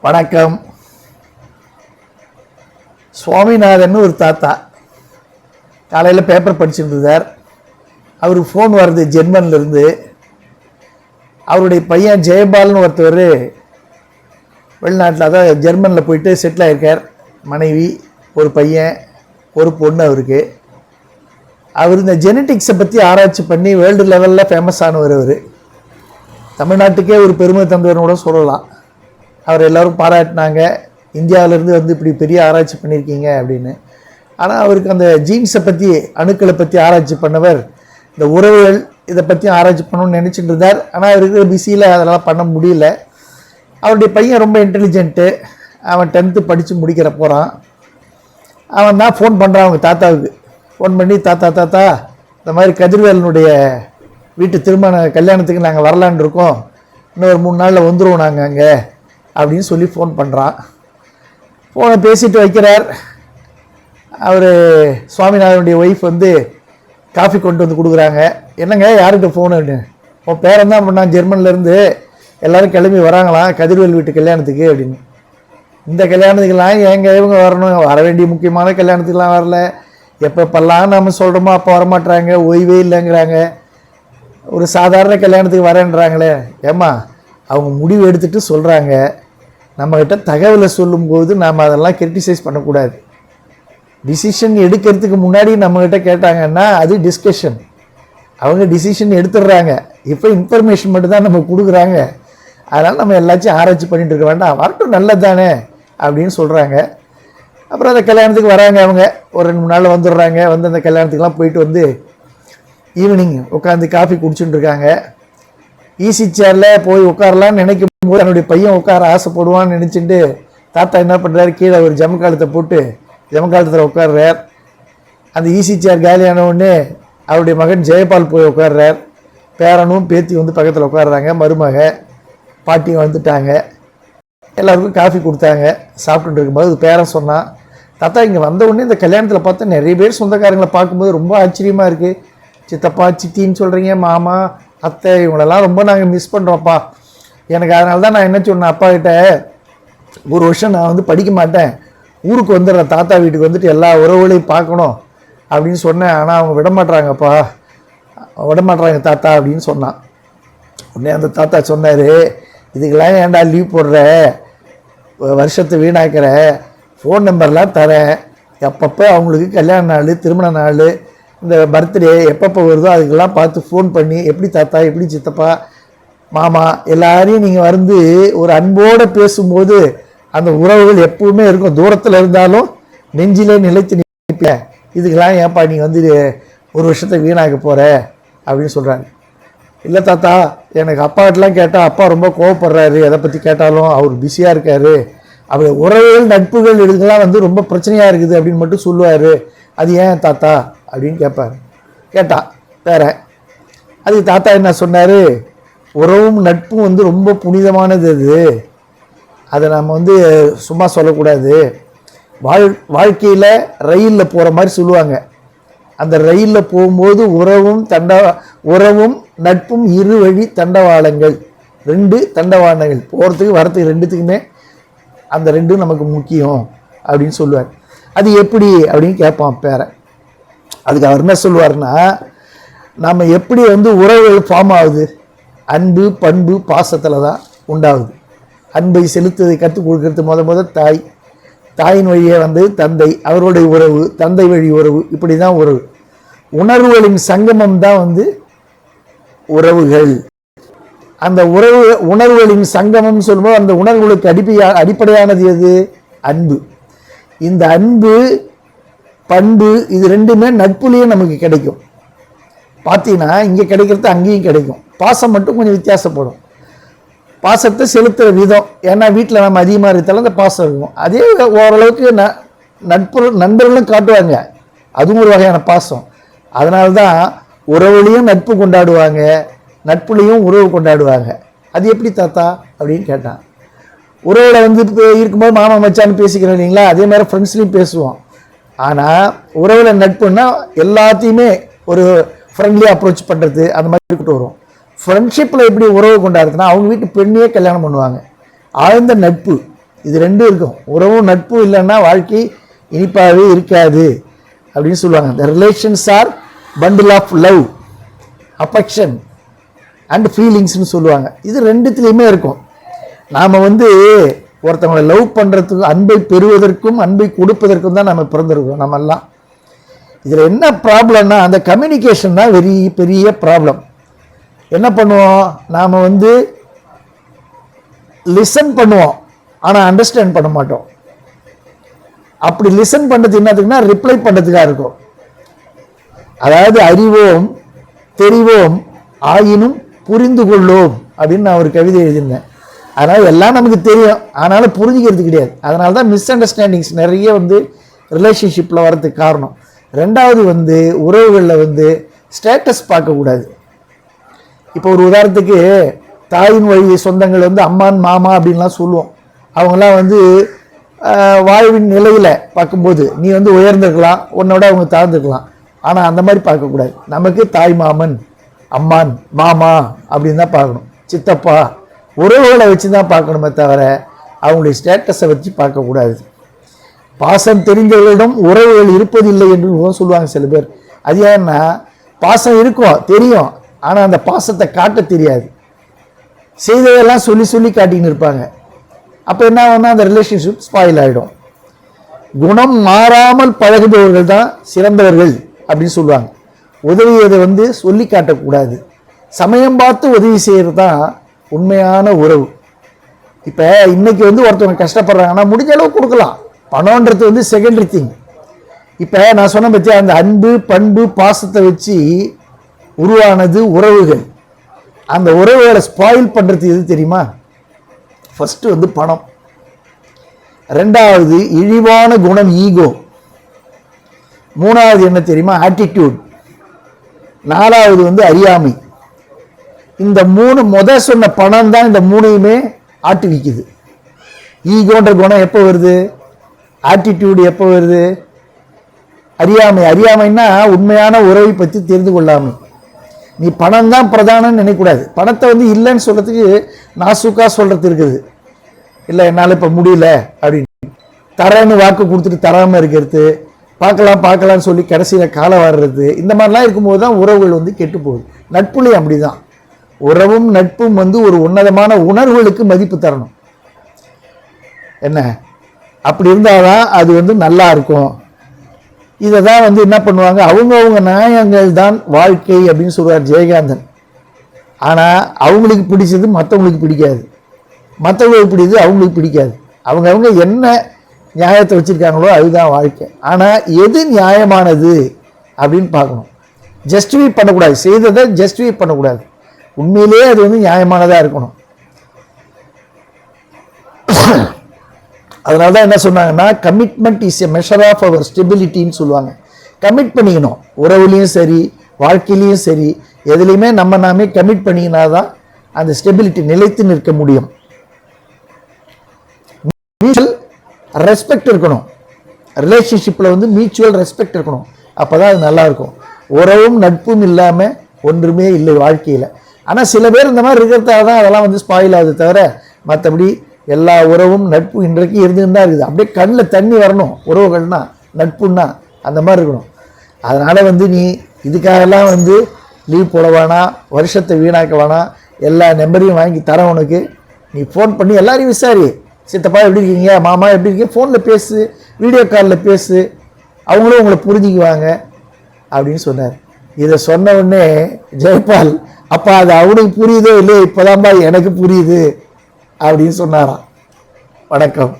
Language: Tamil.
வணக்கம். சுவாமிநாதன் ஒரு தாத்தா காலையில் பேப்பர் படிச்சுட்டு இருந்தார். அவருக்கு ஃபோன் வருது ஜெர்மன்லேருந்து. அவருடைய பையன் ஜெயபால்னு ஒருத்தவர் வெளிநாட்டில், அதான் ஜெர்மனில் போயிட்டு செட்டில் ஆகியிருக்கார். மனைவி, ஒரு பையன், ஒரு பொண்ணு அவருக்கு. அவர் இந்த ஜெனட்டிக்ஸை பற்றி ஆராய்ச்சி பண்ணி வேர்ல்டு லெவலில் ஃபேமஸ் ஆனவர். அவர் தமிழ்நாட்டுக்கே ஒரு பெருமை தந்தவர்னு கூட சொல்லலாம். அவர் எல்லோரும் பாராட்டினாங்க, இந்தியாவிலேருந்து வந்து இப்படி பெரிய ஆராய்ச்சி பண்ணியிருக்கீங்க அப்படின்னு. ஆனால் அவருக்கு அந்த ஜீன்ஸை பற்றி, அணுக்களை பற்றி ஆராய்ச்சி பண்ணவர், இந்த உறவுகள் இதை பற்றி ஆராய்ச்சி பண்ணணும்னு நினச்சிட்டு இருந்தார். ஆனால் அவருக்கு பிஸியில் அதெல்லாம் பண்ண முடியல. அவருடைய பையன் ரொம்ப இன்டெலிஜென்ட்டு. அவன் 10th படித்து முடிக்கிற போகிறான். அவன் தான் ஃபோன் பண்ணுறான் அவங்க தாத்தாவுக்கு. ஃபோன் பண்ணி, தாத்தா இந்த மாதிரி கதிர்வேலனுடைய வீட்டு கல்யாணத்துக்கு நாங்கள் வரலான்னு இருக்கோம், இன்னும் ஒரு 3 நாளில் வந்துடுவோம் நாங்கள் அங்கே அப்படின்னு சொல்லி ஃபோன் பண்ணுறான். ஃபோனை பேசிட்டு வைக்கிறார். அவர் சுவாமிநாதனுடைய ஒய்ஃப் வந்து காஃபி கொண்டு வந்து கொடுக்குறாங்க. என்னங்க, யார்கிட்ட ஃபோனு? உன் பேரன் தான் பண்ணான், ஜெர்மன்லேருந்து எல்லோரும் கிளம்பி வராங்களாம் கதிர்வேல் வீட்டு கல்யாணத்துக்கு அப்படின்னு. இந்த கல்யாணத்துக்கெல்லாம் இவங்க வரணும், வர வேண்டிய முக்கியமான கல்யாணத்துக்கெலாம் வரல, எப்பப்பெல்லாம் நம்ம சொல்கிறோமோ அப்போ வரமாட்டுறாங்க, ஓய்வே இல்லைங்கிறாங்க, ஒரு சாதாரண கல்யாணத்துக்கு வரேன்றாங்களே. ஏம்மா, அவங்க முடிவு எடுத்துகிட்டு சொல்கிறாங்க, நம்மக்கிட்ட தகவலை சொல்லும்போது நாம் அதெல்லாம் கிரிட்டிசைஸ் பண்ணக்கூடாது. டிசிஷன் எடுக்கிறதுக்கு முன்னாடி நம்மக்கிட்ட கேட்டாங்கன்னா அது டிஸ்கஷன். அவங்க டிசிஷன் எடுத்துடுறாங்க, இப்போ இன்ஃபர்மேஷன் மட்டும்தான் நம்ம கொடுக்குறாங்க. அதனால் நம்ம எல்லாத்தையும் ஆராய்ச்சி பண்ணிட்டு இருக்க வேண்டாம், வரட்டும் நல்லது தானே அப்படின்னு சொல்கிறாங்க. அப்புறம் அந்த கல்யாணத்துக்கு வராங்க. அவங்க ஒரு 2-3 நாளில் வந்துடுறாங்க. வந்து அந்த கல்யாணத்துக்கெலாம் போயிட்டு வந்து ஈவினிங் உட்காந்து காஃபி குடிச்சுட்டு இருக்காங்க. ஈஸி சேரில் போய் உட்காரலான்னு நினைக்கும் போது என்னுடைய பையன் உட்கார ஆசைப்படுவான்னு நினச்சிட்டு தாத்தா என்ன பண்ணுறாரு, கீழே ஒரு ஜமக்காலத்தை போட்டு ஜமக்காலத்தில் உட்கார்றார். அந்த ஈஸி சேர் காலியான உடனே அவருடைய மகன் ஜெயபால் போய் உட்கார்றார். பேரனும் பேத்தி வந்து பக்கத்தில் உட்காடுறாங்க. மருமக பாட்டியும் வந்துட்டாங்க. எல்லாருக்கும் காஃபி கொடுத்தாங்க. சாப்பிட்டுட்டு இருக்கும்போது பேரன் சொன்னான், தாத்தா இங்கே வந்த உடனே இந்த கல்யாணத்தில் பார்த்தா நிறைய பேர் சொந்தக்காரங்களை பார்க்கும்போது ரொம்ப ஆச்சரியமாக இருக்குது. சித்தப்பா சித்தின்னு சொல்கிறீங்க, மாமா அத்தை, இவங்களெல்லாம் ரொம்ப நாங்கள் மிஸ் பண்ணுறோம்ப்பா. எனக்கு அதனால தான் நான் என்ன சொன்னேன், அப்பா கிட்ட, ஒரு வருஷம் நான் வந்து படிக்க மாட்டேன், ஊருக்கு வந்துடுறேன், தாத்தா வீட்டுக்கு வந்துட்டு எல்லா உறவுகளையும் பார்க்கணும் அப்படின்னு சொன்னேன். ஆனால் அவங்க விடமாட்றாங்கப்பா, விடமாட்றாங்க தாத்தா அப்படின்னு சொன்னான். உடனே அந்த தாத்தா சொன்னார், இதுக்கெல்லாம் ஏன்டா லீவ் போடுற, வருஷத்தை வீணாக்கிற, ஃபோன் நம்பர்லாம் தரேன், எப்பப்போ அவங்களுக்கு கல்யாண நாள், திருமண நாள், இந்த பர்த்டே எப்பப்போ வருதோ அதுக்கெல்லாம் பார்த்து ஃபோன் பண்ணி, எப்படி தாத்தா, எப்படி சித்தப்பா, மாமா எல்லாரையும் நீங்கள் வந்து ஒரு அன்போடு பேசும்போது அந்த உறவுகள் எப்பவுமே இருக்கும். தூரத்தில் இருந்தாலும் நெஞ்சிலே நிலைத்து நிற்பேன். இதுக்கெல்லாம் ஏன்ப்பா நீ வந்து ஒரு வருஷத்தை வீணாக்க போகிற அப்படின்னு சொல்கிறாங்க. இல்லை தாத்தா, எனக்கு அப்பாட்டெலாம் கேட்டால் அப்பா ரொம்ப கோவப்படுறாரு, எதை பற்றி கேட்டாலும் அவர் பிஸியாக இருக்கார், அப்படி உறவுகள் நட்புகள் இதுக்கெல்லாம் வந்து ரொம்ப பிரச்சனையாக இருக்குது அப்படின்னு மட்டும் சொல்லுவார், அது ஏன் தாத்தா அப்படின்னு கேட்டா வேற. அதுக்கு தாத்தா என்ன சொன்னார், உறவும் நட்பும் வந்து ரொம்ப புனிதமானது, அதை நம்ம வந்து சும்மா சொல்லக்கூடாது. வாழ்க்கையில் ரயிலில் போகிற மாதிரி சொல்லுவாங்க. அந்த ரயிலில் போகும்போது உறவும் நட்பும் 2 வழி தண்டவாளங்கள், 2 தண்டவாளங்கள், போகிறதுக்கு வரத்துக்கு 2த்துக்குமே அந்த 2 நமக்கு முக்கியம் அப்படின்னு சொல்லுவார். அது எப்படி அப்படின்னு கேட்பான் பேரன். அதுக்கு அவர் என்ன சொல்லுவார்னா, நம்ம எப்படி வந்து உறவுகள் ஃபார்ம் ஆகுது, அன்பு பண்பு பாசத்தில் தான் உண்டாகுது. அன்பை செலுத்துவதை கற்றுக் கொடுக்கறது முத தாய், தாயின் வழியே வந்து தந்தை, அவருடைய உறவு, தந்தை வழி உறவு, இப்படி தான் உறவு. உணர்வுகளின் சங்கமம் தான் வந்து உறவுகள். அந்த உணர்வுகளின் சங்கமம் சொல்லும்போது அந்த உணர்வுகளுக்கு அடிப்படையானது எது? அன்பு. இந்த அன்பு பண்பு இது 2மே நட்புலேயும் நமக்கு கிடைக்கும். பார்த்தீங்கன்னா இங்கே கிடைக்கிறது அங்கேயும் கிடைக்கும். பாசம் மட்டும் கொஞ்சம் வித்தியாசப்படும். பாசத்தை செலுத்துகிற விதம், ஏன்னா வீட்டில் நம்ம அதிகமாக இருந்தாலும் அந்த பாசம் இருக்கும். அதே ஓரளவுக்கு நண்பர்களும் காட்டுவாங்க, அதுவும் ஒரு வகையான பாசம். அதனால தான் உறவுலையும் நட்பு கொண்டாடுவாங்க, நட்புலையும் உறவு கொண்டாடுவாங்க. அது எப்படி தாத்தா அப்படின்னு கேட்டான். உறவில் வந்து இருக்கும்போது மாமா மச்சான்னு பேசிக்கிறோம் இல்லைங்களா, அதே மாதிரி ஃப்ரெண்ட்ஸ்லையும் பேசுவோம். ஆனால் உறவில் நட்புன்னா எல்லாத்தையுமே ஒரு ஃப்ரெண்ட்லி அப்ரோச் பண்ணுறது, அந்த மாதிரி இருக்கிட்டு வரும். ஃப்ரெண்ட்ஷிப்பில் எப்படி உறவு கொண்டாடுறதுன்னா, அவங்க வீட்டு பெண்ணையே கல்யாணம் பண்ணுவாங்க. ஆழ்ந்த நட்பு, இது ரெண்டும் இருக்கும். உறவும் நட்பும் இல்லைன்னா வாழ்க்கை இனிப்பாகவே இருக்காது அப்படின்னு சொல்லுவாங்க. The relations are bundle of love, affection and ஃபீலிங்ஸ்னு சொல்லுவாங்க. இது ரெண்டுத்துலேயுமே இருக்கும். நாம் ஒருத்தவங்களை லவ் பண்ணுறதுக்கும் அன்பை பெறுவதற்கும் அன்பை கொடுப்பதற்கும் தான் நம்ம பிறந்திருக்கோம் நம்மெல்லாம். இதில் என்ன ப்ராப்ளம்னா அந்த கம்யூனிகேஷன் தான் பெரிய ப்ராப்ளம். என்ன பண்ணுவோம், நாம் லிசன் பண்ணுவோம், ஆனால் அண்டர்ஸ்டாண்ட் பண்ண மாட்டோம். அப்படி லிசன் பண்ணுறது என்னதுக்குன்னா ரிப்ளை பண்ணுறதுக்காக இருக்கும். அதாவது அறிவோம் தெரிவோம் ஆயினும் புரிந்து கொள்ளோம் அப்படின்னு நான் ஒரு கவிதை எழுதியிருந்தேன். அதனால் எல்லாம் நமக்கு தெரியும், ஆனாலும் புரிஞ்சுக்கிறது கிடையாது. அதனால தான் மிஸ் அண்டர்ஸ்டாண்டிங்ஸ் நிறைய ரிலேஷன்ஷிப்பில் வரதுக்கு காரணம். ரெண்டாவது உறவுகளில் ஸ்டேட்டஸ் பார்க்கக்கூடாது. இப்போ ஒரு உதாரணத்துக்கு தாயின் வழி சொந்தங்கள் அம்மான் மாமா அப்படின்லாம் சொல்லுவோம். அவங்களாம் வாழ்வின் நிலையில் பார்க்கும்போது நீ உயர்ந்திருக்கலாம், உன்னோட அவங்க தாழ்ந்துருக்கலாம். ஆனால் அந்த மாதிரி பார்க்கக்கூடாது. நமக்கு தாய் மாமன் அம்மான் மாமா அப்படின்னு தான் பார்க்கணும். சித்தப்பா உறவுகளை வச்சு தான் பார்க்கணுமே தவிர அவங்களுடைய ஸ்டேட்டஸை வச்சு பார்க்கக்கூடாது. பாசம் தெரிந்தவர்களிடம் உறவுகள் இருப்பதில்லை என்று சொல்லுவாங்க சில பேர். அது ஏன்னா பாசம் இருக்கும் தெரியும், ஆனால் அந்த பாசத்தை காட்ட தெரியாது. செய்ததெல்லாம் சொல்லி சொல்லி காட்டின்னு இருப்பாங்க. அப்போ என்ன ஆகும்னா அந்த ரிலேஷன்ஷிப் ஸ்பாயில் ஆகிடும். குணம் மாறாமல் பழகுபவர்கள் தான் சிறந்தவர்கள் அப்படின்னு சொல்லுவாங்க. உதவியதை சொல்லி காட்டக்கூடாது. சமயம் பார்த்து உதவி செய்கிறது தான் உண்மையான உறவு. இப்போ இன்னைக்கு ஒருத்தவங்க கஷ்டப்படுறாங்கன்னா முடிஞ்ச அளவு கொடுக்கலாம். பணம்ன்றது செகண்டரி திங். இப்போ நான் சொன்ன பற்றி அந்த அன்பு பண்பு பாசத்தை வச்சு உருவானது உறவுகள். அந்த உறவுகளை ஸ்பாயில் பண்ணுறது எது தெரியுமா? ஃபஸ்ட்டு பணம், ரெண்டாவது இழிவான குணம் ஈகோ, மூணாவது என்ன தெரியுமா ஆட்டிடியூட், நாலாவது அறியாமை. இந்த மூணு சொன்ன பணம் தான் இந்த மூணையுமே ஆட்டுவிக்குது. ஈகோன்ற குணம் எப்போ வருது? ஆட்டிடியூடு எப்போ வருது? அறியாமைன்னா உண்மையான உறவை பற்றி தெரிந்து கொள்ளாமை. நீ பணம் தான் பிரதானம்னு நினைக்கக்கூடாது. பணத்தை இல்லைன்னு சொல்கிறதுக்கு நாசூக்கா சொல்கிறது இருக்குது. இல்லை என்னால் இப்போ முடியல அப்படின்னு தரேன்னு வாக்கு கொடுத்துட்டு தராமல் இருக்கிறது, பார்க்கலான்னு சொல்லி கடைசியில் காலை வர்றது, இந்த மாதிரிலாம் இருக்கும்போது தான் உறவுகள் கெட்டு போகுது. நட்புலையும் அப்படி தான். உறவும் நட்பும் ஒரு உன்னதமான உணர்வுகளுக்கு மதிப்பு தரணும். என்ன அப்படி இருந்தால் தான் அது நல்லா இருக்கும். இதை தான் என்ன பண்ணுவாங்க, அவங்கவுங்க நியாயங்கள் தான் வாழ்க்கை அப்படின்னு சொல்கிறார் ஜெயகாந்தன். ஆனால் அவங்களுக்கு பிடிச்சது மற்றவங்களுக்கு பிடிக்காது, மற்றவங்களுக்கு பிடிச்சது அவங்களுக்கு பிடிக்காது. அவங்கவுங்க என்ன நியாயத்தை வச்சுருக்காங்களோ அதுதான் வாழ்க்கை. ஆனால் எது நியாயமானது அப்படின்னு பார்க்கணும். ஜஸ்டிஃபை பண்ணக்கூடாது, செய்ததை ஜஸ்டிஃபை பண்ணக்கூடாது. உண்மையிலேயே அது நியாயமானதாக இருக்கணும். அதனால தான் என்ன சொன்னாங்கன்னா commitment is a measure of our ஸ்டெபிலிட்டின்னு சொல்லுவாங்க. கமிட் பண்ணிக்கணும். உறவுலையும் சரி வாழ்க்கையிலையும் சரி எதுலேயுமே நாமே கமிட் பண்ணிக்கினா தான் அந்த ஸ்டெபிலிட்டி நிலைத்து நிற்க முடியும். மியூச்சுவல் ரெஸ்பெக்ட் இருக்கணும். ரிலேஷன்ஷிப்பில் மியூச்சுவல் ரெஸ்பெக்ட் இருக்கணும். அப்போ தான் அது நல்லாயிருக்கும். உறவும் நட்பும் இல்லாமல் ஒன்றுமே இல்லை வாழ்க்கையில். ஆனால் சில பேர் இந்த மாதிரி இருக்கிறதால தான் அதெல்லாம் ஸ்பாயில் ஆகுது தவிர மற்றபடி எல்லா உறவும் நட்பு இன்றைக்கு இருந்துன்னு தான் இருக்குது. அப்படியே கண்ணில் தண்ணி வரணும். உறவுகள்னா நட்புன்னா அந்த மாதிரி இருக்கணும். அதனால் நீ இதுக்காகலாம் லீவ் போட வேணாம், வருஷத்தை வீணாக்க வேணாம். எல்லா நம்பரையும் வாங்கி தர உனக்கு. நீ ஃபோன் பண்ணி எல்லாரையும் விசாரி, சித்தப்பா எப்படி இருக்கீங்க, மாமா எப்படி இருக்கீங்க, ஃபோனில் பேசு, வீடியோ காலில் பேசு, அவங்களும் உங்களை புரிஞ்சுக்குவாங்க அப்படின்னு சொன்னார். இதை சொன்ன உடனே ஜெயபால் அப்பா அது அவனுக்கு புரியுதோ இல்லையோ இப்போதான்பா எனக்கு புரியுது அப்படின்னு சொன்னாராம். வணக்கம்.